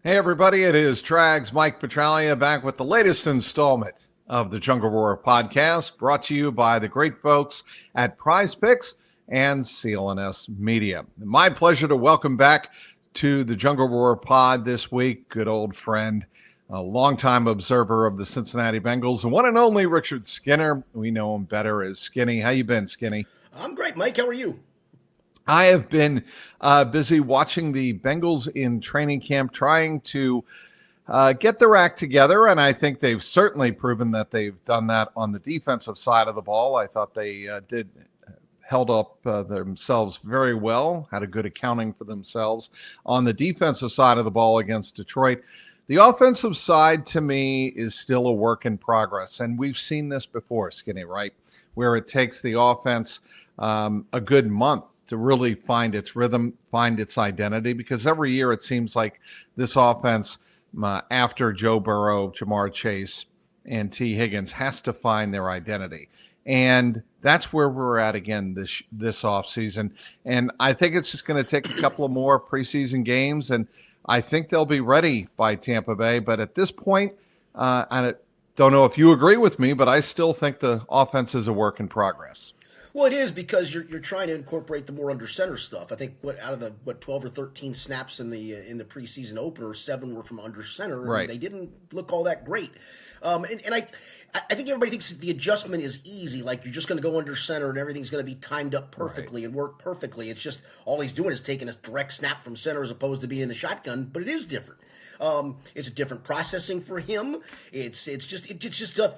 Hey everybody, it is Trags, Mike Petralia, back with the latest installment of the Jungle Roar podcast, brought to you by the great folks at Prize Picks and CLNS Media. My pleasure to welcome back to the Jungle Roar pod this week, good old friend, a longtime observer of the Cincinnati Bengals, the one and only Richard Skinner. We know him better as Skinny. How you been, Skinny? I'm great, Mike. How are you? I have been busy watching the Bengals in training camp, trying to get their act together, and I think they've certainly proven that they've done that on the defensive side of the ball. I thought they held up themselves very well, had a good accounting for themselves on the defensive side of the ball against Detroit. The offensive side, to me, is still a work in progress, and we've seen this before, Skinny, right? Where it takes the offense a good month to really find its rhythm, find its identity, because every year it seems like this offense, after Joe Burrow, Jamar Chase, and T. Higgins, has to find their identity. And that's where we're at again this offseason. And I think it's just going to take a couple of more preseason games, and I think they'll be ready by Tampa Bay. But at this point, I don't know if you agree with me, but I still think the offense is a work in progress. Well, it is because you're trying to incorporate the more under center stuff. I think out of the 12 or 13 snaps in the preseason opener, 7 were from under center, and Right. they didn't look all that great. And I think everybody thinks that the adjustment is easy, like you're just going to go under center and everything's going to be timed up perfectly and work perfectly. It's just all he's doing is taking a direct snap from center as opposed to being in the shotgun, but it is different. It's a different processing for him. It's just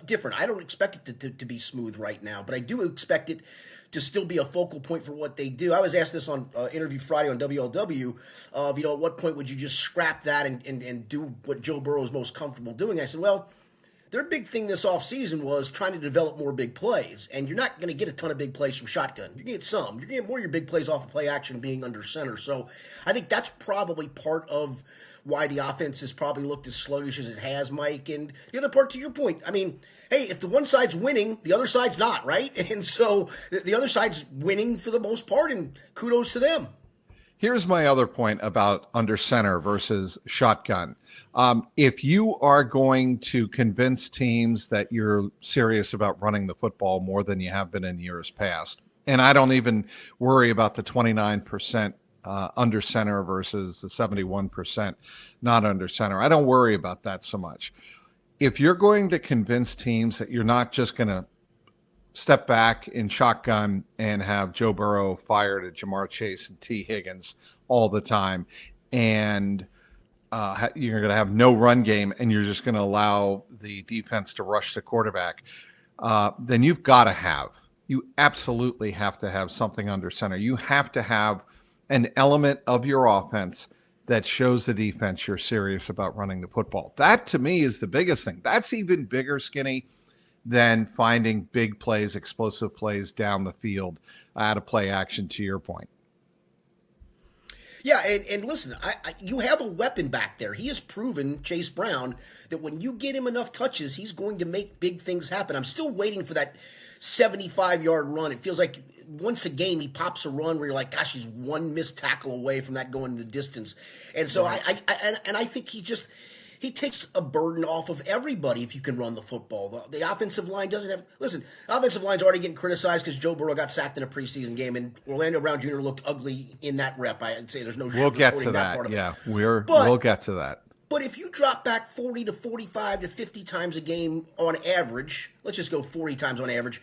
different. I don't expect it to be smooth right now, but I do expect it to still be a focal point for what they do. I was asked this on Interview Friday on WLW of, at what point would you just scrap that and do what Joe Burrow is most comfortable doing? I said, well, their big thing this offseason was trying to develop more big plays, and you're not going to get a ton of big plays from shotgun. You're going to get some. You're going to get more of your big plays off of play action being under center. So I think that's probably part of why the offense has probably looked as sluggish as it has, Mike. And the other part, to your point, I mean, hey, if the one side's winning, the other side's not, right? And so the other side's winning for the most part, and kudos to them. Here's my other point about under center versus shotgun. If you are going to convince teams that you're serious about running the football more than you have been in years past, and I don't even worry about the 29% under center versus the 71% not under center. I don't worry about that so much. If you're going to convince teams that you're not just going to step back in shotgun and have Joe Burrow fired at Jamar Chase and T. Higgins all the time, and you're going to have no run game, and you're just going to allow the defense to rush the quarterback, then you absolutely have to have something under center. You have to have an element of your offense that shows the defense you're serious about running the football. That, to me, is the biggest thing. That's even bigger, Skinny, than finding big plays, explosive plays down the field out of play action, to your point. Yeah, and listen, you have a weapon back there. He has proven, Chase Brown, that when you get him enough touches, he's going to make big things happen. I'm still waiting for that 75-yard run. It feels like once a game he pops a run where you're like, gosh, he's one missed tackle away from that going the distance. And so I think he takes a burden off of everybody if you can run the football. The offensive line doesn't have... Listen, the offensive line's already getting criticized because Joe Burrow got sacked in a preseason game, and Orlando Brown Jr. looked ugly in that rep. I'd say there's no... We'll get to that. Part of yeah, it. We'll get to that. But if you drop back 40 to 45 to 50 times a game on average, let's just go 40 times on average,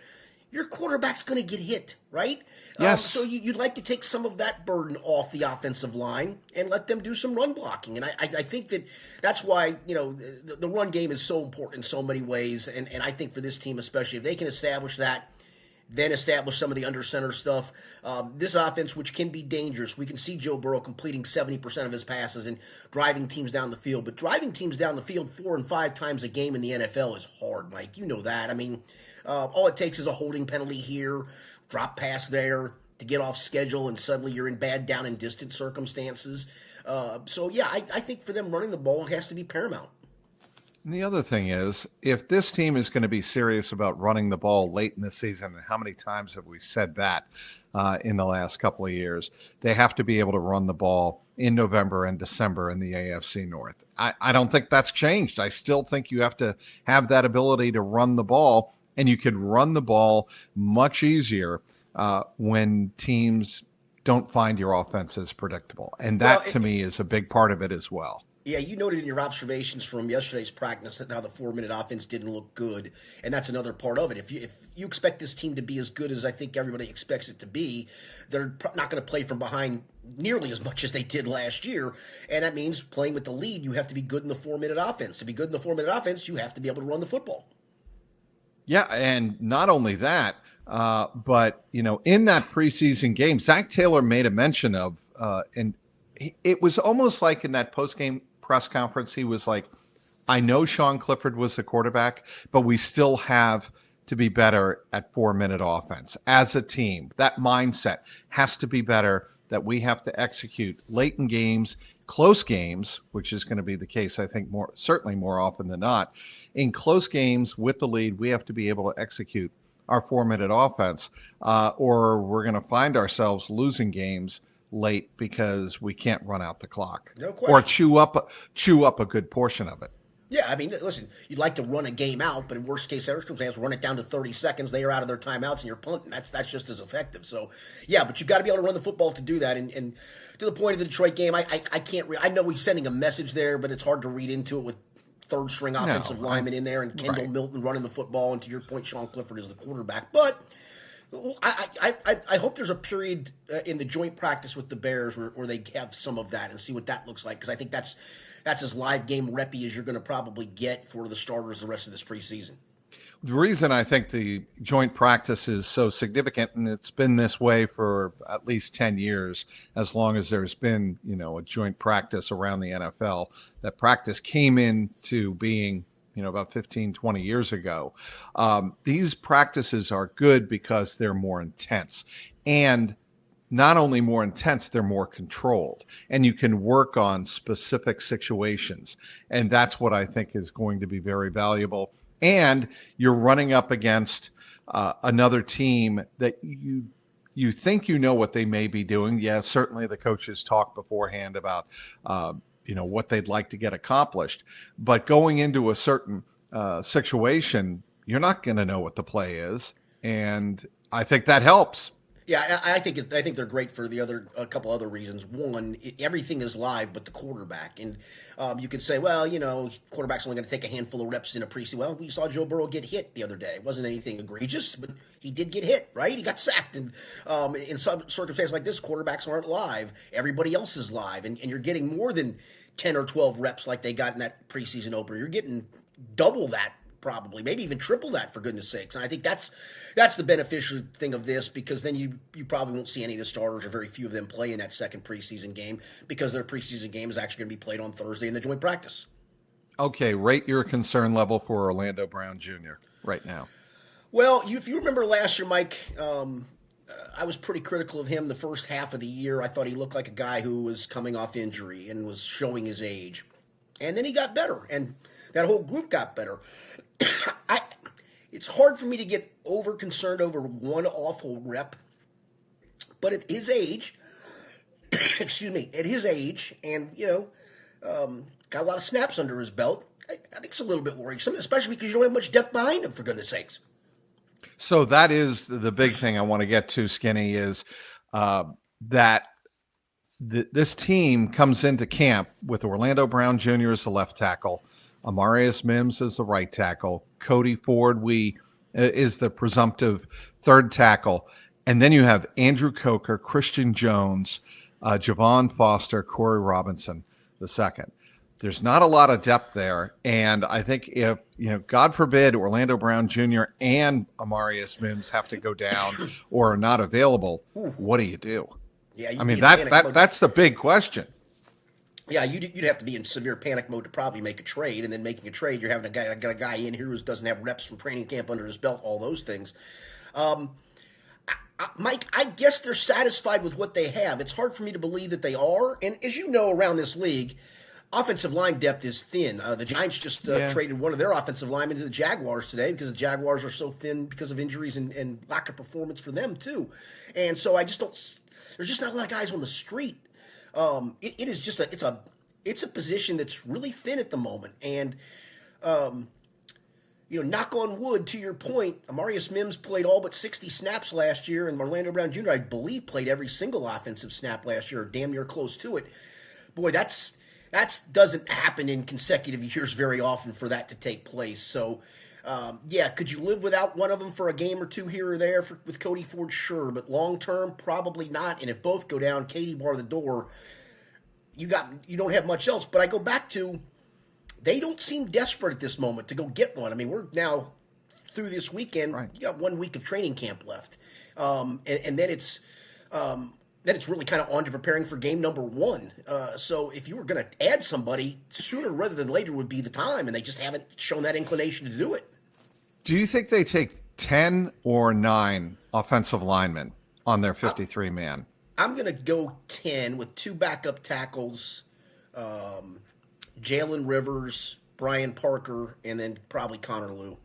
your quarterback's going to get hit, right? Yes. So you'd like to take some of that burden off the offensive line and let them do some run blocking. And I think that's why, the run game is so important in so many ways. And I think for this team especially, if they can establish that, then establish some of the under center stuff. This offense, which can be dangerous, we can see Joe Burrow completing 70% of his passes and driving teams down the field. But driving teams down the field 4 and 5 times a game in the NFL is hard, Mike. You know that. I mean, all it takes is a holding penalty here, drop pass there to get off schedule, and suddenly you're in bad down and distance circumstances. I think for them running the ball, it has to be paramount. And the other thing is, if this team is going to be serious about running the ball late in the season, and how many times have we said that in the last couple of years, they have to be able to run the ball in November and December in the AFC North. I don't think that's changed. I still think you have to have that ability to run the ball, and you can run the ball much easier when teams don't find your offense as predictable. And that, to me, is a big part of it as well. Yeah, you noted in your observations from yesterday's practice that how the 4-minute offense didn't look good, and that's another part of it. If you expect this team to be as good as I think everybody expects it to be, they're not going to play from behind nearly as much as they did last year, and that means playing with the lead, you have to be good in the 4-minute offense. To be good in the 4-minute offense, you have to be able to run the football. Yeah, and not only that, but in that preseason game, Zach Taylor made a mention of, and it was almost like in that postgame press conference, he was like, I know Sean Clifford was the quarterback, but we still have to be better at 4-minute offense as a team. That mindset has to be better, that we have to execute late in games, close games, which is going to be the case, I think, certainly more often than not. In close games with the lead, we have to be able to execute our 4-minute offense, or we're going to find ourselves losing games late because we can't run out the clock, no question, or chew up a good portion of it. Yeah, I mean, listen, you'd like to run a game out, but in worst case circumstance, run it down to 30 seconds. They are out of their timeouts, and you're punting. That's just as effective. So, yeah, but you've got to be able to run the football to do that. And to the point of the Detroit game, I can't. I know he's sending a message there, but it's hard to read into it with third string offensive lineman in there and Kendall Milton running the football. And to your point, Sean Clifford is the quarterback, but. I hope there's a period in the joint practice with the Bears where they have some of that and see what that looks like, because I think that's as live game reppy as you're going to probably get for the starters the rest of this preseason. The reason I think the joint practice is so significant, and it's been this way for at least 10 years, as long as there's been, a joint practice around the NFL, that practice came into being about 15, 20 years ago. These practices are good because they're more intense. And not only more intense, they're more controlled. And you can work on specific situations. And that's what I think is going to be very valuable. And you're running up against another team that you think what they may be doing. Yeah, certainly the coaches talk beforehand about what they'd like to get accomplished. But going into a certain situation, you're not going to know what the play is. And I think that helps. Yeah, I think they're great for a couple other reasons. One, everything is live but the quarterback. And you could say, well, quarterback's only going to take a handful of reps in a preseason. Well, we saw Joe Burrow get hit the other day. It wasn't anything egregious, but he did get hit, right? He got sacked. And in some circumstances like this, quarterbacks aren't live. Everybody else is live. And you're getting more than 10 or 12 reps like they got in that preseason opener. You're getting double that, probably, maybe even triple that, for goodness sakes. And I think that's the beneficial thing of this, because then you probably won't see any of the starters, or very few of them, play in that second preseason game, because their preseason game is actually going to be played on Thursday in the joint practice. Okay, rate your concern level for Orlando Brown Jr. right now. Well, if you remember last year, Mike, I was pretty critical of him the first half of the year. I thought he looked like a guy who was coming off injury and was showing his age. And then he got better, and that whole group got better. It's hard for me to get over concerned over one awful rep, but at his age, and got a lot of snaps under his belt, I think it's a little bit worrisome, especially because you don't have much depth behind him, for goodness sakes. So that is the big thing I want to get to, Skinny, is that this team comes into camp with Orlando Brown Jr. as the left tackle, Amarius Mims as the right tackle, Cody Ford is the presumptive third tackle, and then you have Andrew Coker, Christian Jones, Javon Foster, Corey Robinson the second. There's not a lot of depth there, and I think if, God forbid, Orlando Brown Jr. and Amarius Mims have to go down or are not available, what do you do? Yeah, I mean, that's the big question. Yeah, you'd have to be in severe panic mode to probably make a trade, and then making a trade, you're having a guy in here who doesn't have reps from training camp under his belt, all those things. Mike, I guess they're satisfied with what they have. It's hard for me to believe that they are, and as you know, around this league, offensive line depth is thin. The Giants just traded one of their offensive linemen to the Jaguars today, because the Jaguars are so thin because of injuries and lack of performance for them too. And so I just don't – there's just not a lot of guys on the street. It is just it's a position that's really thin at the moment. And knock on wood, to your point, Amarius Mims played all but 60 snaps last year, and Orlando Brown Jr., I believe, played every single offensive snap last year, or damn near close to it. Boy, that doesn't happen in consecutive years very often for that to take place. So, could you live without one of them for a game or two here or there with Cody Ford? Sure, but long term, probably not. And if both go down, Katie bar the door. You don't have much else. But I go back to, they don't seem desperate at this moment to go get one. I mean, we're now through this weekend. Right. You got 1 week of training camp left, and then it's really kind of on to preparing for game number 1. So if you were going to add somebody, sooner rather than later would be the time, and they just haven't shown that inclination to do it. Do you think they take 10 or 9 offensive linemen on their 53-man? I'm going to go 10 with 2 backup tackles, Jalen Rivers, Brian Parker, and then probably Connor Lew.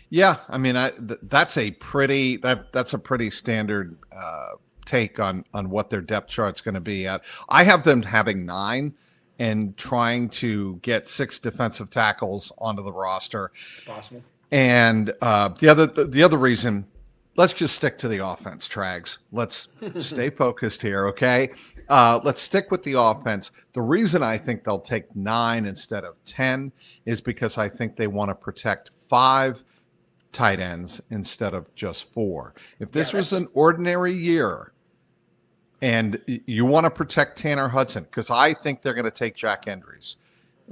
Yeah, I mean, that's a pretty standard take on what their depth chart's going to be at. I have them having 9 and trying to get 6 defensive tackles onto the roster. Possible. And the other reason, let's just stick to the offense, Trags. Let's stay focused here, okay? Let's stick with the offense. The reason I think they'll take 9 instead of 10 is because I think they want to protect 5 tight ends instead of just 4. If this was an ordinary year and you want to protect Tanner Hudson, because I think they're going to take Jack Endries,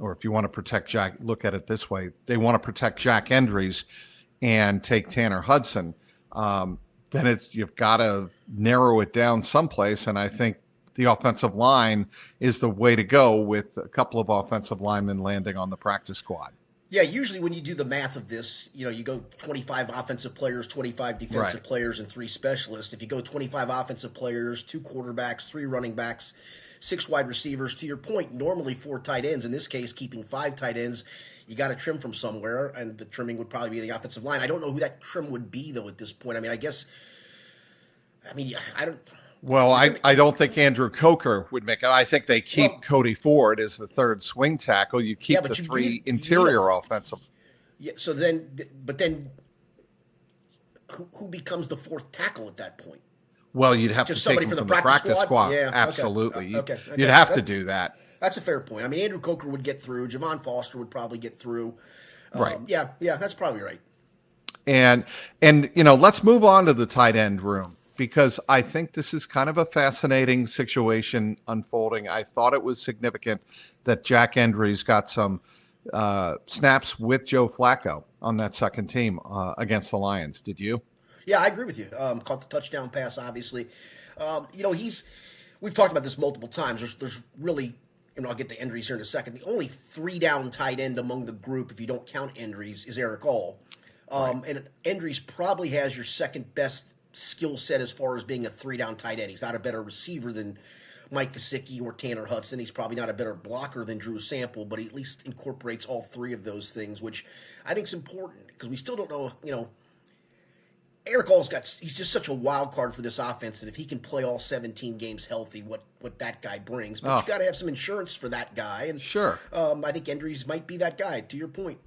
or if you want to protect Jack, look at it this way, they want to protect Jack Endries and take Tanner Hudson, then you've got to narrow it down someplace, and I think the offensive line is the way to go, with a couple of offensive linemen landing on the practice squad. Yeah, usually when you do the math of this, you go 25 offensive players, 25 defensive players, and 3 specialists. If you go 25 offensive players, 2 quarterbacks, 3 running backs, 6 wide receivers, to your point, normally 4 tight ends. In this case, keeping 5 tight ends, you got to trim from somewhere, and the trimming would probably be the offensive line. I don't know who that trim would be, though, at this point. I don't... Well, I don't think Andrew Coker would make it. I think they keep Cody Ford as the 3rd swing tackle. You keep the 3 interior offensive. Yeah. So but then, who becomes the 4th tackle at that point? Well, you'd have just to take somebody him from the practice squad. Yeah, absolutely. Okay. You'd have to do that. That's a fair point. I mean, Andrew Coker would get through. Javon Foster would probably get through. Right. Yeah, that's probably right. And let's move on to the tight end room, because I think this is kind of a fascinating situation unfolding. I thought it was significant that Jack Endries got some snaps with Joe Flacco on that second team against the Lions. Did you? Yeah, I agree with you. Caught the touchdown pass, obviously. We've talked about this multiple times. There's really, I'll get to Endries here in a second. The only 3-down tight end among the group, if you don't count Endries, is Eric All. And Endries probably has your second best skill set as far as being a 3-down tight end. He's not a better receiver than Mike Gesicki or Tanner Hudson. He's probably not a better blocker than Drew Sample, but he at least incorporates all 3 of those things, which I think is important, because we still don't know, Eric All's he's just such a wild card for this offense that if he can play all 17 games healthy, what that guy brings. But you got to have some insurance for that guy. And sure. I think Endries might be that guy, to your point.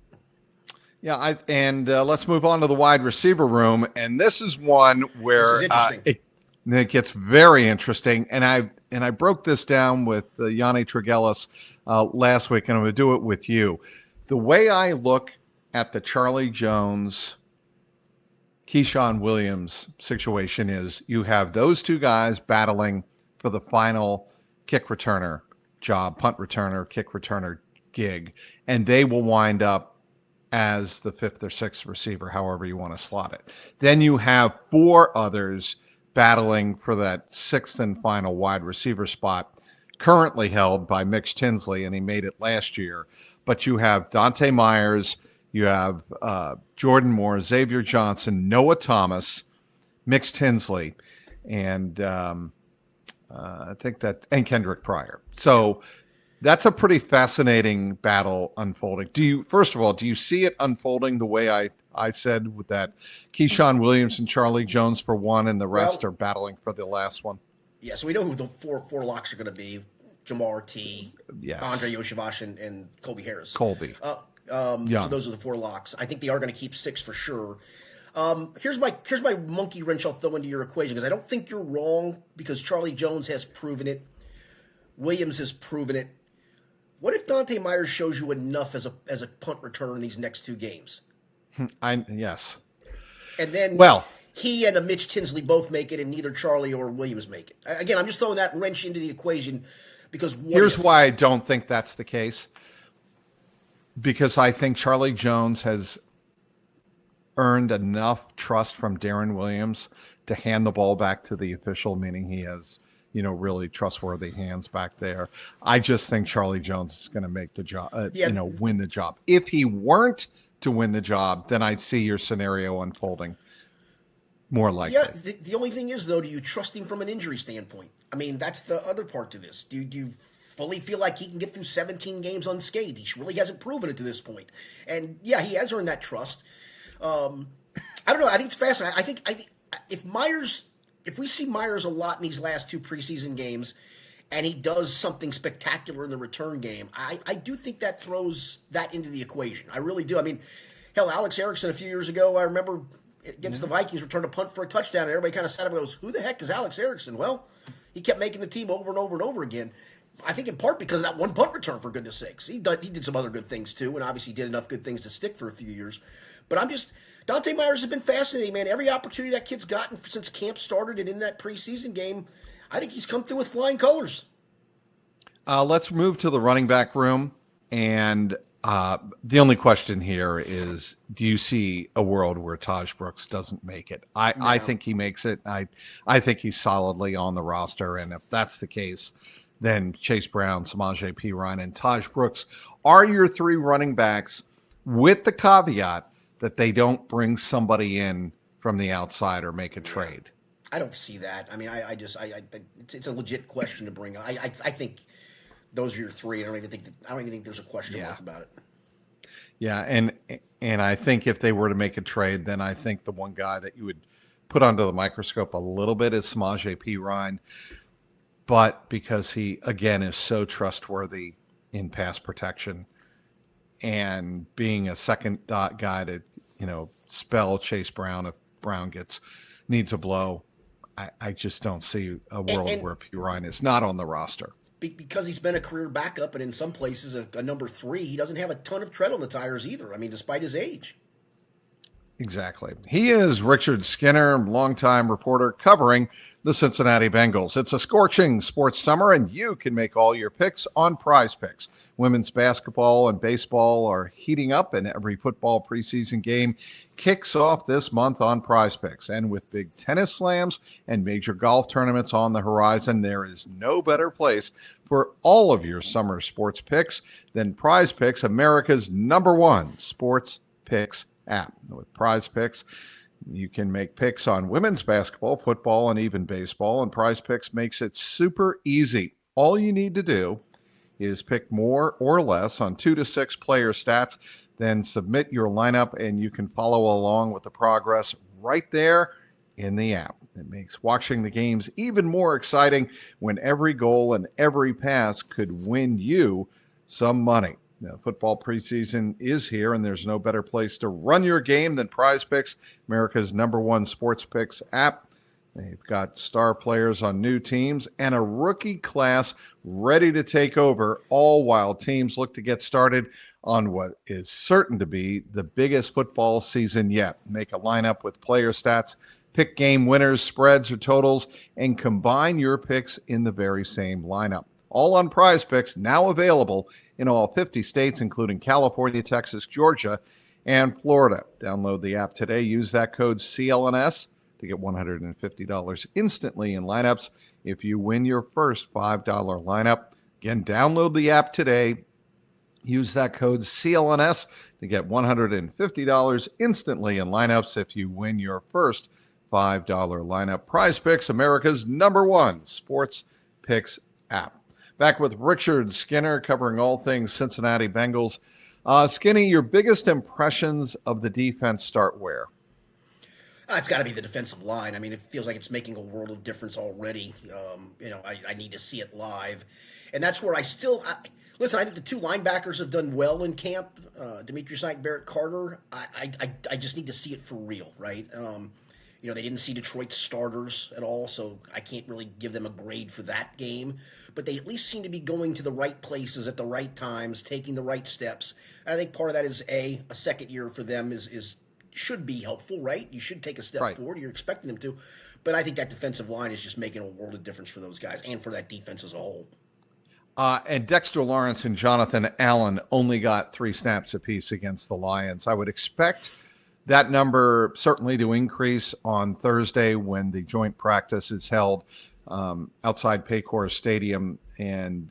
Yeah, let's move on to the wide receiver room, and this is one where it gets very interesting. And I broke this down with Yanni Tragelis last week, and I'm going to do it with you. The way I look at the Charlie Jones, Keyshawn Williams situation is, you have those 2 guys battling for the final kick returner job, punt returner, kick returner gig, and they will wind up as the 5th or 6th receiver, however you want to slot it. Then you have 4 others battling for that 6th and final wide receiver spot, currently held by Mitch Tinsley, and he made it last year. But you have Dante Myers, you have Jordan Moore, Xavier Johnson, Noah Thomas, Mitch Tinsley, and I think and Kendrick Pryor. So that's a pretty fascinating battle unfolding. Do you see it unfolding the way I said, with that Keyshawn Williams and Charlie Jones for 1, and the rest are battling for the last one? Yeah, so we know who the four locks are going to be: Jamar T, Yes. Andre Yoshivas, and Colby Harris. Colby. So those are the 4 locks. I think they are going to keep 6 for sure. Here's my monkey wrench I'll throw into your equation, because I don't think you're wrong, because Charlie Jones has proven it. Williams has proven it. What if Dante Myers shows you enough as a punt returner in these next 2 games? Yes. And then he and a Mitch Tinsley both make it, and neither Charlie or Williams make it. Again, I'm just throwing that wrench into the equation because here's why I don't think that's the case. Because I think Charlie Jones has earned enough trust from Darren Williams to hand the ball back to the official, meaning he has, really trustworthy hands back there. I just think Charlie Jones is going to make the job, win the job. If he weren't to win the job, then I'd see your scenario unfolding more likely. Yeah, the only thing is, though, do you trust him from an injury standpoint? I mean, that's the other part to this. Do you fully feel like he can get through 17 games unscathed? He really hasn't proven it to this point. And, yeah, he has earned that trust. I don't know. I think it's fascinating. I think if we see Myers a lot in these last 2 preseason games and he does something spectacular in the return game, I do think that throws that into the equation. I really do. I mean, hell, Alex Erickson a few years ago, I remember against the Vikings, returned a punt for a touchdown, and everybody kind of sat up and goes, who the heck is Alex Erickson? Well, he kept making the team over and over and over again. I think in part because of that one punt return, for goodness sakes. He did some other good things too, and obviously did enough good things to stick for a few years. But Dante Myers has been fascinating, man. Every opportunity that kid's gotten since camp started and in that preseason game, I think he's come through with flying colors. Let's move to the running back room. And the only question here is, do you see a world where Taj Brooks doesn't make it? I think he makes it. I think he's solidly on the roster. And if that's the case, then Chase Brown, Samaje Perine, and Taj Brooks are your 3 running backs, with the caveat that they don't bring somebody in from the outside or make a trade. I don't see that. I mean, it's a legit question to bring up. I think those are your 3. I don't even think there's a question mark about it. Yeah, and I think if they were to make a trade, then I think the one guy that you would put under the microscope a little bit is Samaje Perine. But because he, again, is so trustworthy in pass protection and being a second guy to, spell Chase Brown if Brown needs a blow, I just don't see a world where Perine is not on the roster. Because he's been a career backup and in some places a number 3, he doesn't have a ton of tread on the tires either. I mean, despite his age. Exactly. He is Richard Skinner, longtime reporter covering the Cincinnati Bengals. It's a scorching sports summer, and you can make all your picks on Prize Picks. Women's basketball and baseball are heating up, and every football preseason game kicks off this month on Prize Picks. And with big tennis slams and major golf tournaments on the horizon, there is no better place for all of your summer sports picks than Prize Picks, America's #1 sports picks app. With Prize Picks, you can make picks on women's basketball, football, and even baseball, and Prize Picks makes it super easy. All you need to do is pick more or less on 2 to 6 player stats, then submit your lineup, and you can follow along with the progress right there in the app. It makes watching the games even more exciting when every goal and every pass could win you some money. Now, football preseason is here, and there's no better place to run your game than Prize Picks, America's #1 sports picks app. They've got star players on new teams and a rookie class ready to take over, all while teams look to get started on what is certain to be the biggest football season yet. Make a lineup with player stats, pick game winners, spreads, or totals, and combine your picks in the very same lineup. All on Prize Picks, now available in all 50 states, including California, Texas, Georgia, and Florida. Download the app today. Use that code CLNS to get $150 instantly in lineups if you win your first $5 lineup. Again, download the app today. Use that code CLNS to get $150 instantly in lineups if you win your first $5 lineup. Prize Picks, America's #1 sports picks app. Back with Richard Skinner covering all things Cincinnati Bengals. Skinny, your biggest impressions of the defense start where? It's got to be the defensive line. I mean, it feels like it's making a world of difference already. I need to see it live, and that's where listen. I think the two linebackers have done well in camp. Demetrius Knight, Barrett Carter. I just need to see it for real, right? They didn't see Detroit's starters at all, so I can't really give them a grade for that game. But they at least seem to be going to the right places at the right times, taking the right steps. And I think part of that is a second year for them is should be helpful, right? You should take a step forward. You're expecting them to. But I think that defensive line is just making a world of difference for those guys and for that defense as a whole. And Dexter Lawrence and Jonathan Allen only got 3 snaps apiece against the Lions. I would expect that number certainly to increase on Thursday when the joint practice is held outside Paycor Stadium. And,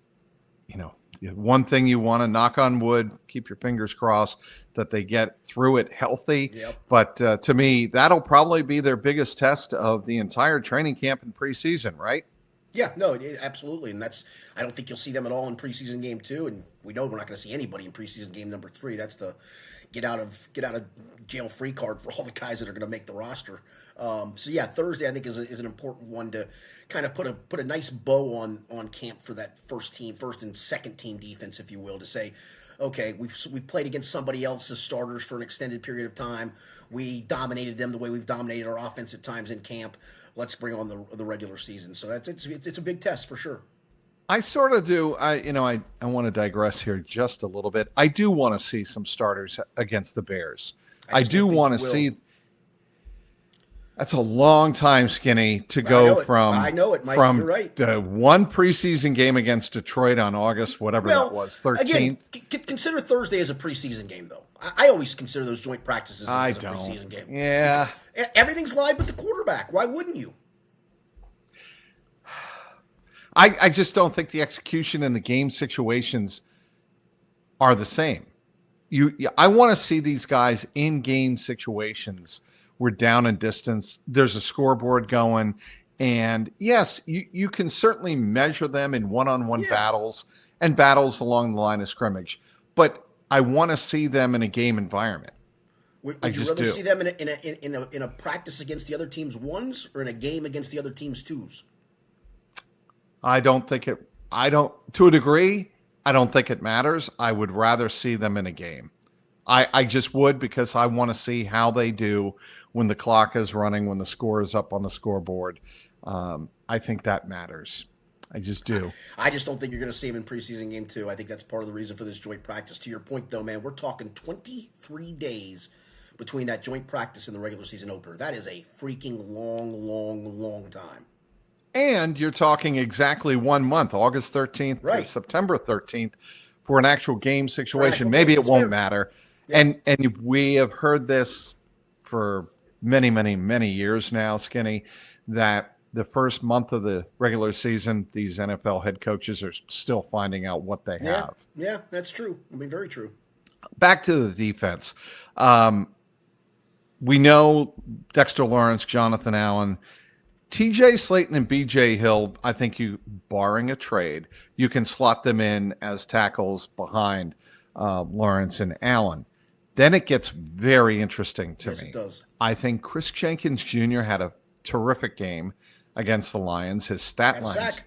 one thing you want to knock on wood, keep your fingers crossed that they get through it healthy. Yep. But to me, that'll probably be their biggest test of the entire training camp and preseason, right? Yeah, no, absolutely. And I don't think you'll see them at all in preseason game 2. And we know we're not going to see anybody in preseason game number 3. That's the get out of jail free card for all the guys that are going to make the roster. Thursday I think is an important one to kind of put a nice bow on camp for that first and second team defense, if you will, to say, okay, we played against somebody else as starters for an extended period of time. We dominated them the way we've dominated our offense at times in camp. Let's bring on the regular season. So it's a big test for sure. I sort of do. I want to digress here just a little bit. I do want to see some starters against the Bears. I do want to see. That's a long time, Skinny, to go from. I know it, Mike. From you're right. The one preseason game against Detroit on August, whatever that was, 13th. Again, consider Thursday as a preseason game, though. I always consider those joint practices as a preseason game. Yeah. Everything's live but the quarterback. Why wouldn't you? I just don't think the execution and the game situations are the same. I want to see these guys in game situations. We're down in distance. There's a scoreboard going. And yes, you can certainly measure them in one-on-one battles and battles along the line of scrimmage. But I want to see them in a game environment. Would you rather see them in a practice against the other team's ones or in a game against the other team's twos? To a degree, I don't think it matters. I would rather see them in a game. I just would, because I want to see how they do when the clock is running, when the score is up on the scoreboard. I think that matters. I just do. I just don't think you're going to see him in preseason game 2. I think that's part of the reason for this joint practice. To your point, though, man, we're talking 23 days between that joint practice and the regular season opener. That is a freaking long time. And you're talking exactly 1 month, August 13th to September 13th, for an actual game situation. Maybe it won't matter. Yeah. And we have heard this for many, many, many years now, Skinny, that the first month of the regular season, these NFL head coaches are still finding out what they have. Yeah, that's true. I mean, very true. Back to the defense. We know Dexter Lawrence, Jonathan Allen, TJ Slayton, and BJ Hill. I think barring a trade, you can slot them in as tackles behind Lawrence and Allen. Then it gets very interesting to me. Yes, it does. I think Chris Jenkins Jr. had a terrific game against the Lions. His stat lines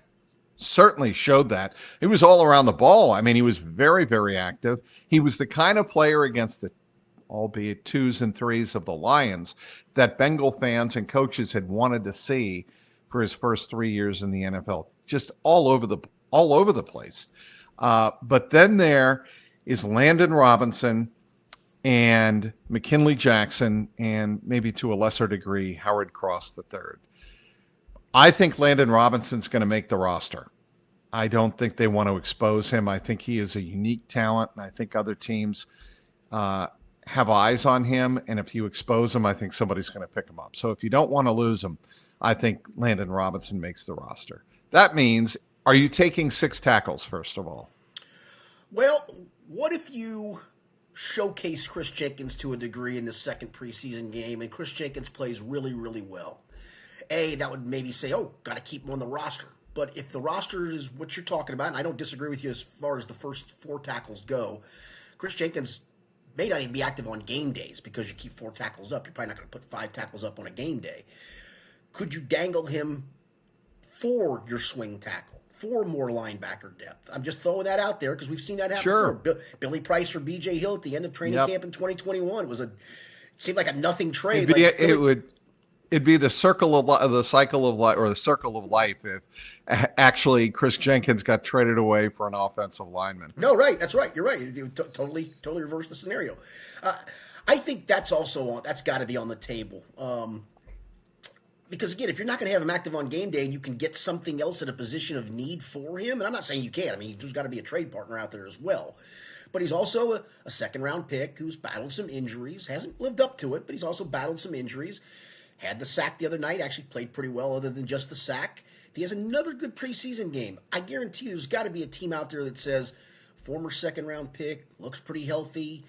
certainly showed that. He was all around the ball. I mean, he was very, very active. He was the kind of player against the, albeit 2s and 3s of the Lions, that Bengal fans and coaches had wanted to see for his first 3 years in the NFL. Just all over the place. But then there is Landon Robinson and McKinley Jackson, and maybe to a lesser degree, Howard Cross III. I think Landon Robinson's going to make the roster. I don't think they want to expose him. I think he is a unique talent, and I think other teams have eyes on him, and if you expose him, I think somebody's going to pick him up. So if you don't want to lose him, I think Landon Robinson makes the roster. That means, are you taking 6 tackles, first of all? Well, what if you showcase Chris Jenkins to a degree in the second preseason game, and Chris Jenkins plays really, really well? That would maybe say, got to keep him on the roster. But if the roster is what you're talking about, and I don't disagree with you as far as the first 4 tackles go, Chris Jenkins may not even be active on game days because you keep 4 tackles up. You're probably not going to put 5 tackles up on a game day. Could you dangle him for your swing tackle, for more linebacker depth? I'm just throwing that out there because we've seen that happen before. Billy Price for B.J. Hill at the end of training camp in 2021 seemed like a nothing trade. It'd be the cycle of life, or the circle of life if actually Chris Jenkins got traded away for an offensive lineman. No, right. That's right. You're right. You totally reverse the scenario. I think that's got to be on the table. Because again, if you're not going to have him active on game day and you can get something else at a position of need for him, and I'm not saying you can't. I mean, there's got to be a trade partner out there as well. But he's also a second-round pick who's battled some injuries, hasn't lived up to it, but he's also battled some injuries. Had the sack the other night, actually played pretty well other than just the sack. If he has another good preseason game, I guarantee you there's got to be a team out there that says, former second-round pick, looks pretty healthy,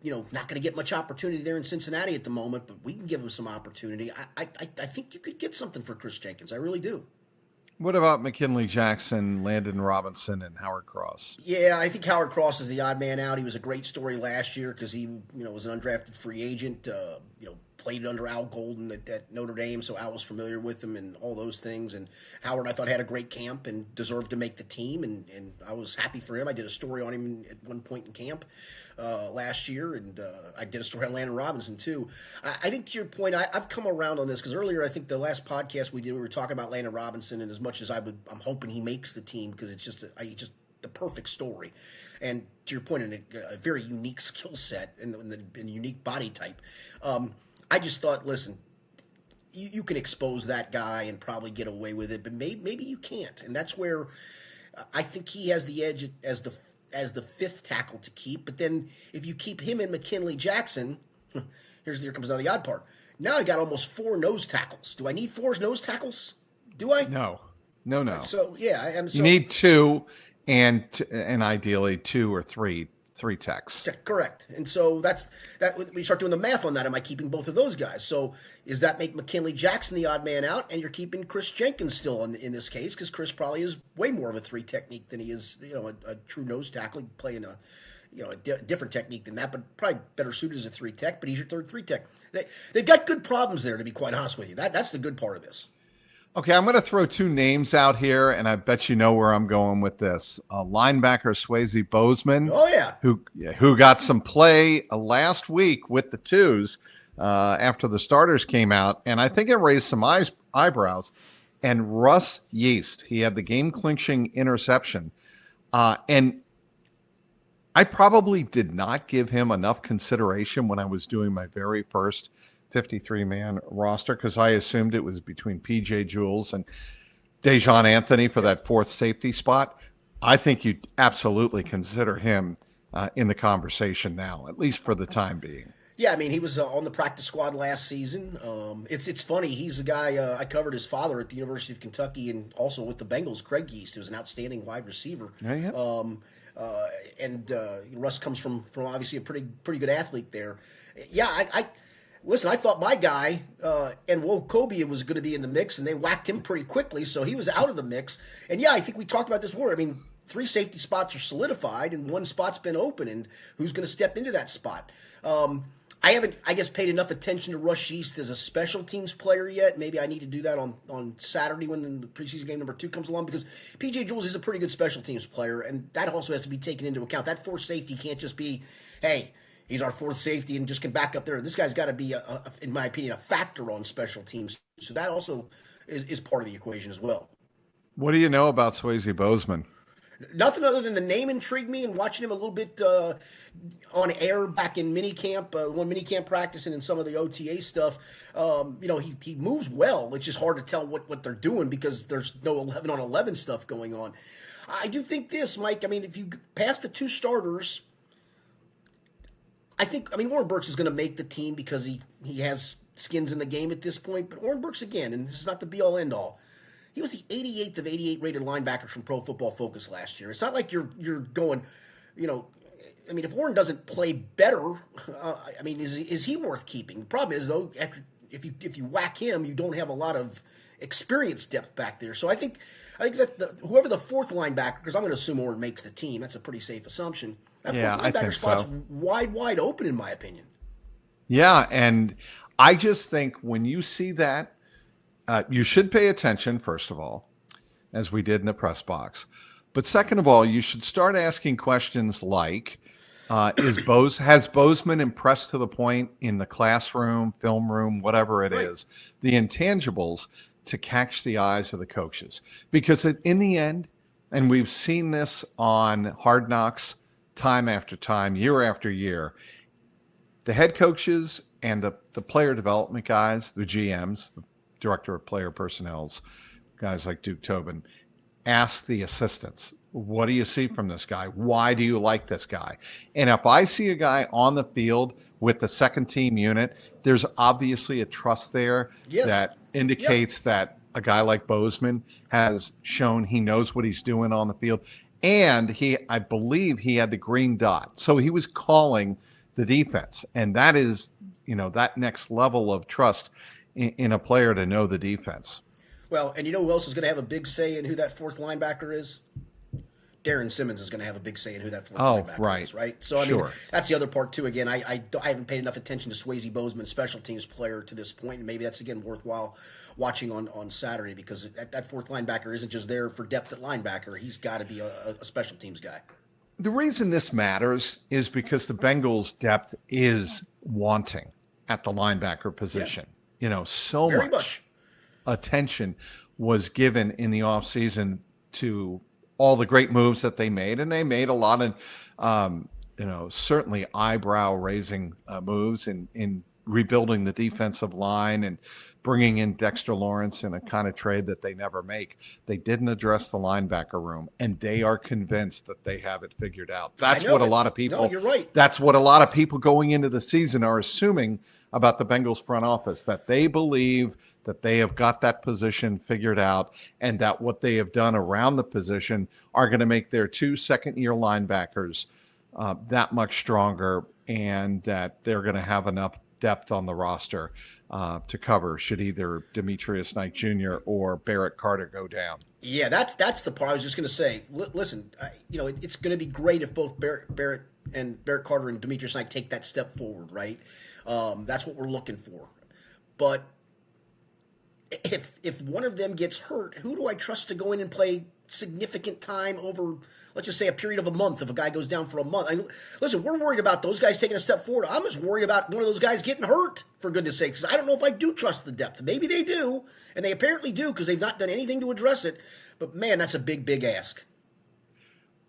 not going to get much opportunity there in Cincinnati at the moment, but we can give him some opportunity. I think you could get something for Chris Jenkins. I really do. What about McKinley Jackson, Landon Robinson, and Howard Cross? Yeah, I think Howard Cross is the odd man out. He was a great story last year because he, was an undrafted free agent. Played under Al Golden at Notre Dame, so Al was familiar with him and all those things. And Howard, I thought, had a great camp and deserved to make the team, and I was happy for him. I did a story on him at one point in camp last year, and I did a story on Landon Robinson too. I think to your point, I've come around on this because earlier, I think the last podcast we did, we were talking about Landon Robinson, and as much as I'm hoping he makes the team because it's just the perfect story. And to your point, a very unique skill set and unique body type. I just thought, listen, you can expose that guy and probably get away with it, but maybe you can't, and that's where I think he has the edge as the fifth tackle to keep. But then if you keep him and McKinley Jackson, here comes now the odd part. Now I got almost 4 nose tackles. Do I need 4 nose tackles? Do I? No. So yeah, you need 2, and ideally 2 or 3 techs. Correct. And so that we start doing the math on that. Am I keeping both of those guys? So does that make McKinley Jackson the odd man out, and you're keeping Chris Jenkins still in this case because Chris probably is way more of a 3 technique than he is a true nose tackle. He playing a different technique than that, but probably better suited as a 3 tech. But he's your third 3 tech. They've got good problems there, to be quite honest with you. That's the good part of this. Okay, I'm going to throw 2 names out here, and I bet you know where I'm going with this. Linebacker Swayze Bozeman. Oh, yeah. Who got some play last week with the 2s after the starters came out, and I think it raised some eyebrows. And Russ Yeast, he had the game-clinching interception. And I probably did not give him enough consideration when I was doing my very first 53-man roster because I assumed it was between P.J. Jules and Dejon Anthony for that 4th safety spot. I think you absolutely consider him in the conversation now, at least for the time being. Yeah, I mean, he was on the practice squad last season. It's funny. He's a guy, I covered his father at the University of Kentucky and also with the Bengals, Craig Yeast. He was an outstanding wide receiver. Yeah. And Russ comes from obviously a pretty good athlete there. Yeah, Listen, I thought my guy and Wokobia was going to be in the mix, and they whacked him pretty quickly, so he was out of the mix. And yeah, I think we talked about this before. I mean, 3 safety spots are solidified, and 1 spot's been open, and who's going to step into that spot? I haven't, I guess, paid enough attention to Russ Yeast as a special teams player yet. Maybe I need to do that on Saturday when the preseason game number 2 comes along, because P.J. Jules is a pretty good special teams player, and that also has to be taken into account. That 4th safety can't just be, hey, he's our 4th safety and just can back up there. This guy's got to be, in my opinion, a factor on special teams. So that also is part of the equation as well. What do you know about Swayze Bozeman? Nothing other than the name intrigued me, and watching him a little bit on air back in minicamp, one minicamp practice and in some of the OTA stuff. He moves well. It's just hard to tell what they're doing because there's no 11-on-11 stuff going on. I do think this, Mike. I mean, if you pass the 2 starters, Warren Burks is going to make the team because he has skins in the game at this point. But Warren Burks, again, and this is not the be-all, end-all, he was the 88th of 88 rated linebackers from Pro Football Focus last year. It's not like you're going, if Warren doesn't play better, is he worth keeping? The problem is, though, if you whack him, you don't have a lot of experience depth back there. So I think that whoever the 4th linebacker, because I'm going to assume Warren makes the team, that's a pretty safe assumption. That Yeah, fourth I linebacker think spot's so. wide open, in my opinion. Yeah, and I just think when you see that, you should pay attention, first of all, as we did in the press box. But second of all, you should start asking questions like, has Bozeman impressed to the point in the classroom, film room, whatever it Right. is, the intangibles to catch the eyes of the coaches? Because in the end, and we've seen this on Hard Knocks time after time, year after year, the head coaches and the player development guys, the GMs, the director of player personnel's, guys like Duke Tobin, ask the assistants, what do you see from this guy? Why do you like this guy? And if I see a guy on the field with the second team unit, there's obviously a trust there Yes. that Yep. indicates that a guy like Bozeman has shown he knows what he's doing on the field. And I believe he had the green dot. So he was calling the defense. And that is, that next level of trust in a player to know the defense. Well, and you know who else is going to have a big say in who that fourth linebacker is? Darren Simmons is going to have a big say in who that fourth linebacker is, right? So, I mean, that's the other part, too. Again, I haven't paid enough attention to Swayze Bozeman, special teams player, to this point, and maybe that's, again, worthwhile watching on Saturday, because that fourth linebacker isn't just there for depth at linebacker. He's got to be a special teams guy. The reason this matters is because the Bengals' depth is wanting at the linebacker position. Yeah. So Very much attention was given in the offseason to all the great moves that they made, and they made a lot of, certainly eyebrow-raising moves in rebuilding the defensive line and bringing in Dexter Lawrence in a kind of trade that they never make. They didn't address the linebacker room, and they are convinced that they have it figured out. That's what a lot of people. No, you're right. That's what a lot of people going into the season are assuming about the Bengals front office, that they believe that they have got that position figured out, and that what they have done around the position are going to make their 2 second-year linebackers that much stronger, and that they're going to have enough depth on the roster to cover should either Demetrius Knight Jr. or Barrett Carter go down. Yeah, that's the part I was just going to say. Listen, it's going to be great if both Barrett Carter and Demetrius Knight take that step forward, right? That's what we're looking for. But if one of them gets hurt, who do I trust to go in and play significant time over, let's just say, a period of a month if a guy goes down for a month? Listen, we're worried about those guys taking a step forward. I'm just worried about one of those guys getting hurt, for goodness sake, because I don't know if I do trust the depth. Maybe they do, and they apparently do, because they've not done anything to address it. But, man, that's a big, big ask.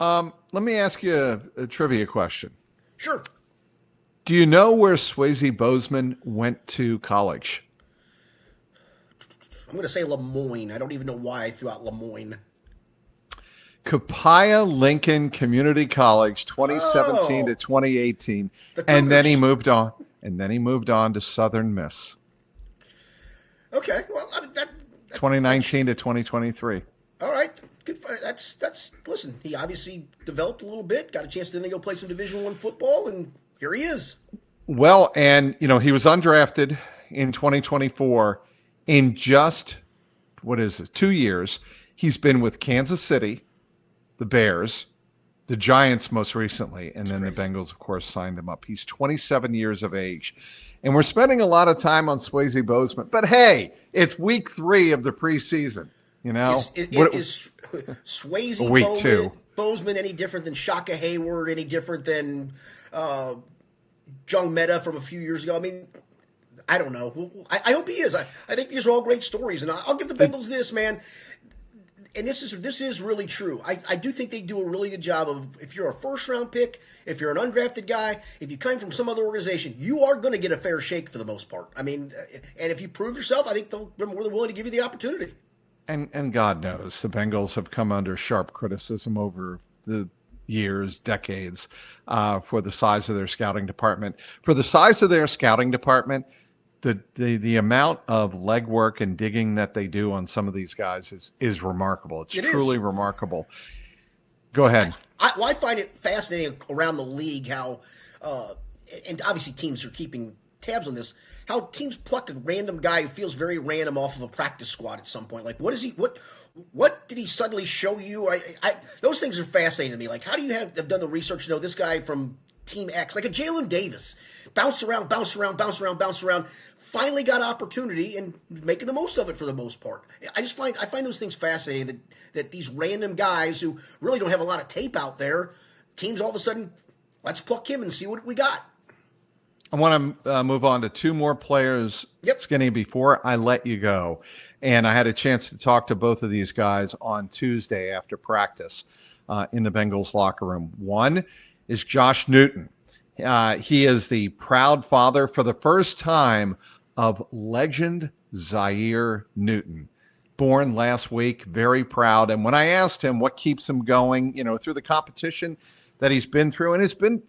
Let me ask you a trivia question. Sure. Do you know where Swayze Bozeman went to college? I'm going to say Lemoyne. I don't even know why I threw out Lemoyne. Copiah Lincoln Community College, 2017 to 2018, and then he moved on. And then he moved on to Southern Miss. Okay, well, 2019 to 2023. All right, good. That's. Listen, he obviously developed a little bit, got a chance to then go play some Division I football, and here he is. Well, and he was undrafted in 2024. In just 2 years, he's been with Kansas City, the Bears, the Giants most recently, and then the Bengals, of course, signed him up. He's 27 years of age. And we're spending a lot of time on Swayze Bozeman. But, hey, it's week 3 of the preseason, Is Swayze week 2. Bozeman any different than Shaka Hayward, any different than Jung Meta from a few years ago? I mean, I don't know. I hope he is. I think these are all great stories. And I'll give the Bengals this, man. And this is really true. I do think they do a really good job of, if you're a first-round pick, if you're an undrafted guy, if you come from some other organization, you are going to get a fair shake for the most part. I mean, and if you prove yourself, I think they're more than willing to give you the opportunity. And God knows the Bengals have come under sharp criticism over the years, decades, for the size of their scouting department. For the size of their scouting department, the amount of legwork and digging that they do on some of these guys is remarkable. It's truly remarkable. Go ahead. I find it fascinating around the league how, and obviously teams are keeping tabs on this, how teams pluck a random guy who feels very random off of a practice squad at some point. Like, what what did he suddenly show you? Those things are fascinating to me. Like, how do you have done the research to know this guy from Team X, like a Jalen Davis, bounce around, bounce around, bounce around, bounce around, finally got opportunity and making the most of it for the most part. I find those things fascinating that these random guys who really don't have a lot of tape out there, teams all of a sudden, let's pluck him and see what we got. I want to move on to two more players, Skinny, before I let you go. And I had a chance to talk to both of these guys on Tuesday after practice in the Bengals locker room. One is Josh Newton. He is the proud father for the first time of legend Zaire Newton, born last week, very proud. And when I asked him what keeps him going, through the competition that he's been through, and it's been,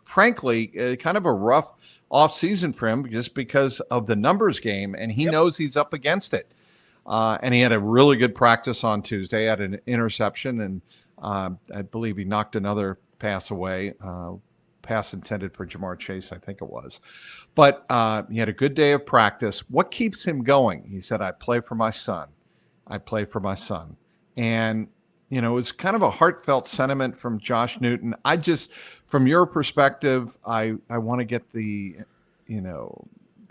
frankly, kind of a rough offseason for him just because of the numbers game, and he knows he's up against it. And he had a really good practice on Tuesday, had an interception, and I believe he knocked another pass away, pass intended for Jamar Chase, I think it was. But he had a good day of practice. What keeps him going? He said, I play for my son. I play for my son. And, it was kind of a heartfelt sentiment from Josh Newton. From your perspective, I want to get the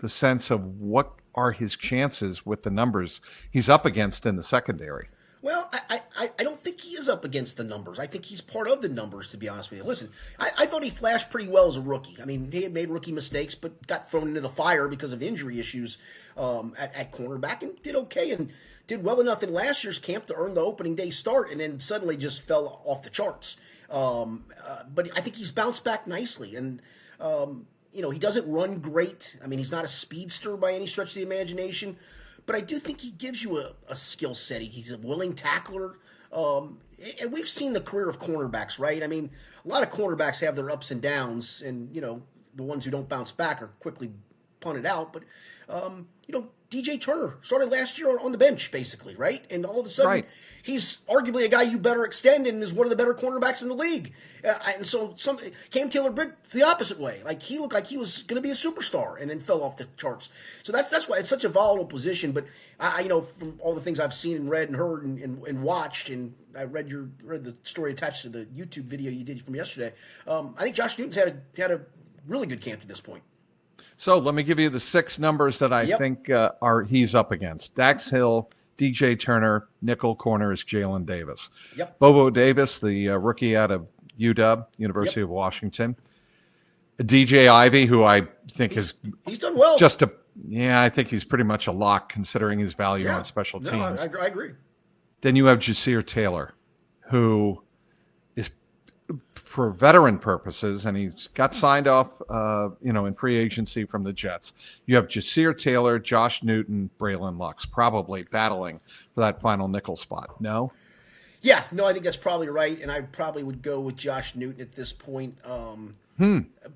sense of what are his chances with the numbers he's up against in the secondary. Well, I don't think he is up against the numbers. I think he's part of the numbers, to be honest with you. Listen, I thought he flashed pretty well as a rookie. I mean, he had made rookie mistakes, but got thrown into the fire because of injury issues at cornerback and did okay and did well enough in last year's camp to earn the opening day start and then suddenly just fell off the charts. But I think he's bounced back nicely. And, he doesn't run great. I mean, he's not a speedster by any stretch of the imagination. But I do think he gives you a skill set. He's a willing tackler. And we've seen the career of cornerbacks, right? I mean, a lot of cornerbacks have their ups and downs, and, the ones who don't bounce back are quickly punted out. But, DJ Turner started last year on the bench, basically, right? And all of a sudden, he's arguably a guy you better extend and is one of the better cornerbacks in the league. And so Cam Taylor-Britt the opposite way. Like, he looked like he was going to be a superstar and then fell off the charts. So that's why it's such a volatile position. But, from all the things I've seen and read and heard and watched, and I read the story attached to the YouTube video you did from yesterday, I think Josh Newton's had a really good camp to this point. So let me give you the 6 numbers that I think he's up against. Dax Hill, DJ Turner, nickel corner is Jalen Davis. Bobo Davis, the rookie out of UW, University of Washington. DJ Ivey, who I think he's done well. I think he's pretty much a lock considering his value on special teams. I agree. Then you have Jasir Taylor, who is, for veteran purposes, and he's got signed off, in free agency from the Jets. You have Jasir Taylor, Josh Newton, Braylon Lux, probably battling for that final nickel spot. No? Yeah, no, I think that's probably right, and I probably would go with Josh Newton at this point.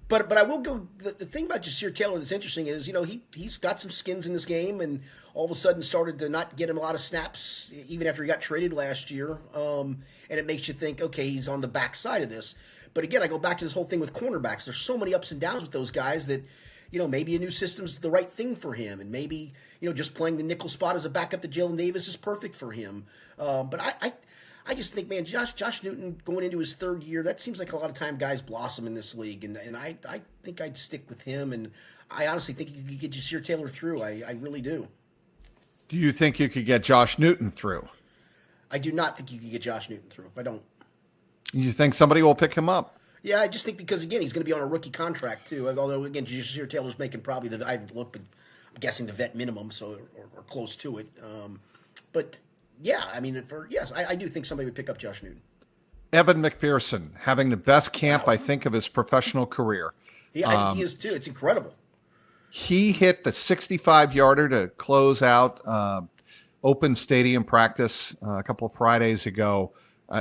But I will go. The thing about Jasir Taylor that's interesting is, he's got some skins in this game, and all of a sudden started to not get him a lot of snaps, even after he got traded last year. And it makes you think, okay, he's on the backside of this. But again, I go back to this whole thing with cornerbacks. There's so many ups and downs with those guys that, maybe a new system's the right thing for him, and maybe, just playing the nickel spot as a backup to Jalen Davis is perfect for him. But I just think, man, Josh Newton going into his third year, that seems like a lot of time guys blossom in this league, and I think I'd stick with him, and I honestly think you could get Jasir Taylor through. I really do. Do you think you could get Josh Newton through? I do not think you could get Josh Newton through. I don't. You think somebody will pick him up? Yeah, I just think because, again, he's going to be on a rookie contract, too. Although, again, Jasir Taylor's making probably I haven't looked, but I'm guessing the vet minimum, so or close to it. But yeah, I mean, I do think somebody would pick up Josh Newton. Evan McPherson having the best camp, I think, of his professional career. Yeah, I think he is, too. It's incredible. He hit the 65-yarder to close out open stadium practice a couple of Fridays ago.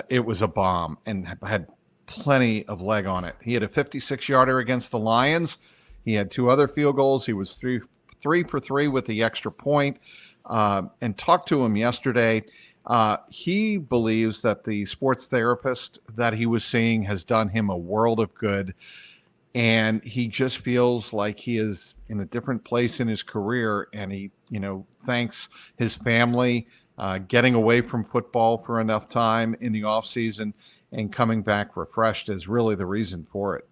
It was a bomb and had plenty of leg on it. He had a 56-yarder against the Lions. He had 2 other field goals. He was 3 for 3 with the extra point. And talked to him yesterday. He believes that the sports therapist that he was seeing has done him a world of good. And he just feels like he is in a different place in his career. And he, thanks his family getting away from football for enough time in the off season and coming back refreshed is really the reason for it.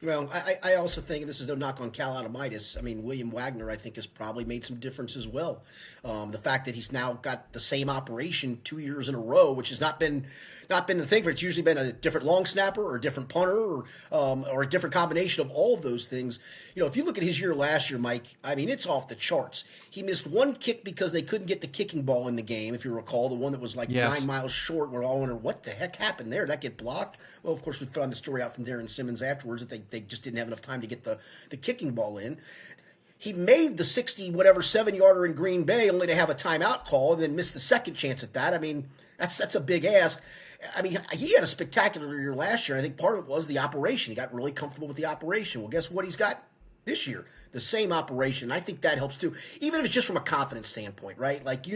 Well, I also think, and this is no knock on Cal Adamitis, I mean, William Wagner, I think, has probably made some difference as well. The fact that he's now got the same operation 2 years in a row, which has not been the thing for it's usually been a different long snapper or a different punter or a different combination of all of those things. You know, if you look at his year last year, Mike, I mean, it's off the charts. He missed one kick because they couldn't get the kicking ball in the game, if you recall, the one that was like Yes. 9 miles short. We're all wondering, what the heck happened there? Did that get blocked? Well, of course, we found the story out from Darren Simmons afterwards that they just didn't have enough time to get the kicking ball in. He made the 7-yarder in Green Bay only to have a timeout call and then missed the second chance at that. I mean, that's a big ask. I mean, he had a spectacular year last year. I think part of it was the operation. He got really comfortable with the operation. Well, guess what he's got this year? The same operation. I think that helps too, even if it's just from a confidence standpoint, right? Like,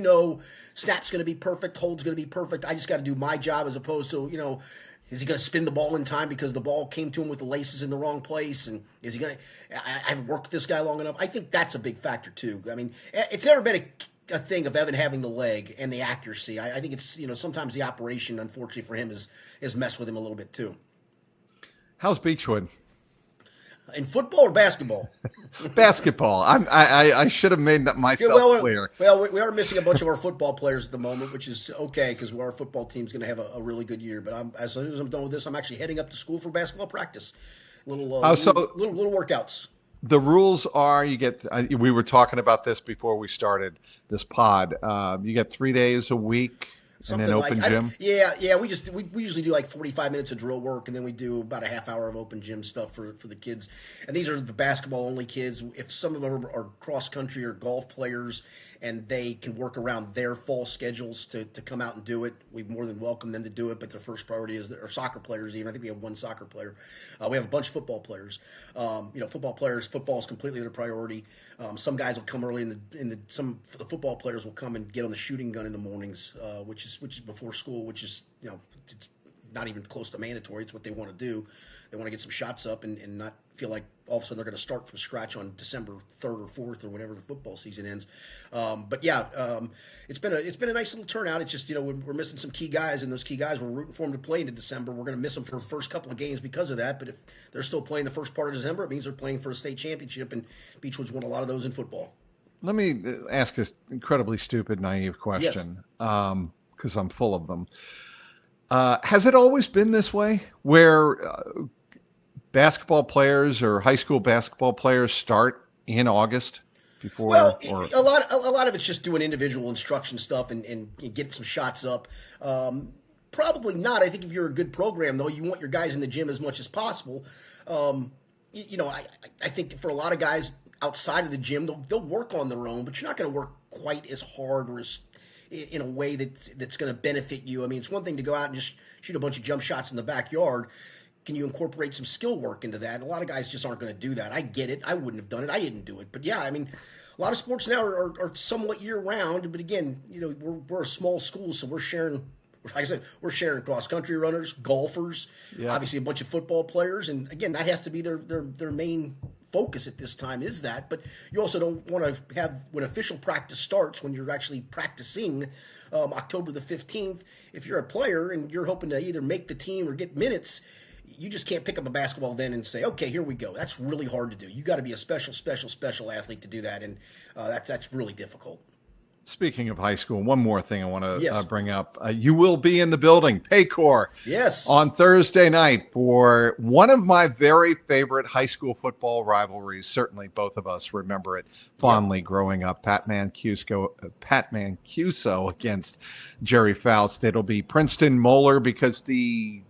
snap's going to be perfect, hold's going to be perfect. I just got to do my job as opposed to, is he going to spin the ball in time because the ball came to him with the laces in the wrong place? And is he going to? I haven't worked with this guy long enough. I think that's a big factor too. I mean, it's never been a thing of Evan having the leg and the accuracy. I think it's sometimes the operation, unfortunately for him, is messed with him a little bit too. How's Beechwood? In football or basketball? Basketball. I should have made that myself clear. Well, we are missing a bunch of our football players at the moment, which is okay because our football team's going to have a really good year. But as soon as I'm done with this, I'm actually heading up to school for basketball practice. Little workouts. The rules are you get. We were talking about this before we started this pod. You get 3 days a week. Something and then open gym? Yeah. We usually do like 45 minutes of drill work, and then we do about a half hour of open gym stuff for the kids. And these are the basketball only kids. If some of them are cross country or golf players, and they can work around their fall schedules to come out and do it, we more than welcome them to do it. But their first priority is soccer players. Even I think we have one soccer player. We have a bunch of football players. Football players. Football is completely their priority. Some guys will come early the football players will come and get on the shooting gun in the mornings, which is before school, which is it's not even close to mandatory. It's what they want to do. They want to get some shots up and not feel like all of a sudden they're going to start from scratch on December 3rd or 4th or whenever the football season ends. It's been a nice little turnout. It's just we're missing some key guys, and those key guys we're rooting for them to play in December. We're going to miss them for the first couple of games because of that. But if they're still playing the first part of December, it means they're playing for a state championship, and Beechwood's won a lot of those in football. Let me ask an incredibly stupid, naive question, because I'm full of them. Has it always been this way, where basketball players or high school basketball players start in August before? Well, a lot of it's just doing individual instruction stuff and getting some shots up. Probably not. I think if you're a good program, though, you want your guys in the gym as much as possible. I think for a lot of guys outside of the gym, they'll work on their own, but you're not going to work quite as hard or as in a way that's going to benefit you. I mean, it's one thing to go out and just shoot a bunch of jump shots in the backyard. Can you incorporate some skill work into that? And a lot of guys just aren't going to do that. I get it. I wouldn't have done it. I didn't do it. But yeah, I mean, a lot of sports now are somewhat year round. But again, we're a small school, so we're sharing. Like I said, we're sharing cross country runners, golfers, obviously a bunch of football players, and again, that has to be their main focus at this time is that. But you also don't want to have when official practice starts, when you're actually practicing October the 15th. If you're a player and you're hoping to either make the team or get minutes, you just can't pick up a basketball then and say, okay, here we go. That's really hard to do. You got to be a special athlete to do that, and that's really difficult. Speaking of high school, one more thing I want to bring up. You will be in the building, Paycor, on Thursday night for one of my very favorite high school football rivalries. Certainly both of us remember it fondly growing up. Pat Mancuso against Jerry Faust. It'll be Princeton Moeller because the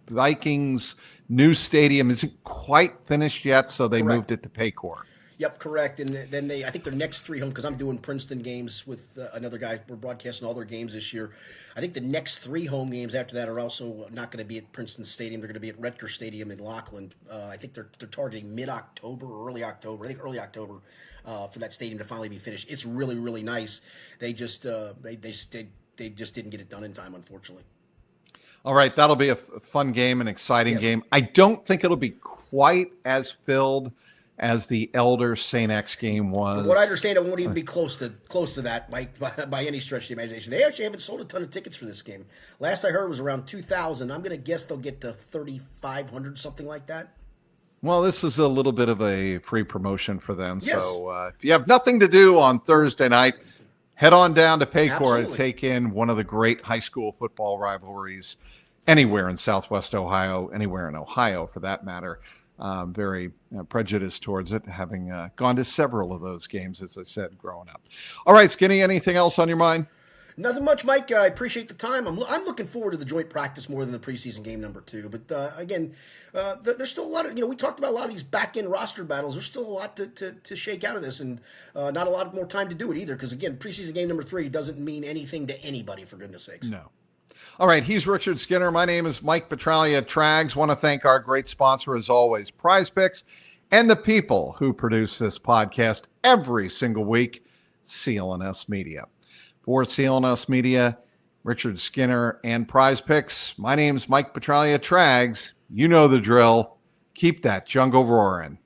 Vikings' new stadium isn't quite finished yet, so they moved it to Paycor. Yep, correct. And then I think their next three home, because I'm doing Princeton games with another guy. We're broadcasting all their games this year. I think the next three home games after that are also not going to be at Princeton Stadium. They're going to be at Rutgers Stadium in Lockland. I think they're targeting mid-October or early October. I think early October for that stadium to finally be finished. It's really, really nice. They just they just didn't get it done in time, unfortunately. All right, that'll be a fun game, an exciting game. I don't think it'll be quite as filled as the Elder St. X game was. From what I understand, it won't even be close to that by any stretch of the imagination. They actually haven't sold a ton of tickets for this game. Last I heard was around 2,000. I'm going to guess they'll get to 3,500, something like that. Well, this is a little bit of a free promotion for them. Yes. So if you have nothing to do on Thursday night, head on down to Paycor and take in one of the great high school football rivalries anywhere in Southwest Ohio, anywhere in Ohio for that matter. Very prejudiced towards it, having gone to several of those games, as I said, growing up. All right, Skinny, anything else on your mind? Nothing much, Mike. I appreciate the time. I'm looking forward to the joint practice more than the preseason game number 2. But again, there's still a lot of, we talked about a lot of these back-end roster battles. There's still a lot to shake out of this, and not a lot more time to do it either. Because again, preseason game number 3 doesn't mean anything to anybody, for goodness sakes. No. All right, he's Richard Skinner. My name is Mike Petralia at Trags. Want to thank our great sponsor, as always, Prize Picks, and the people who produce this podcast every single week, CLNS Media. For CLNS Media, Richard Skinner, and Prize Picks, my name's Mike Petralia at Trags. You know the drill. Keep that jungle roaring.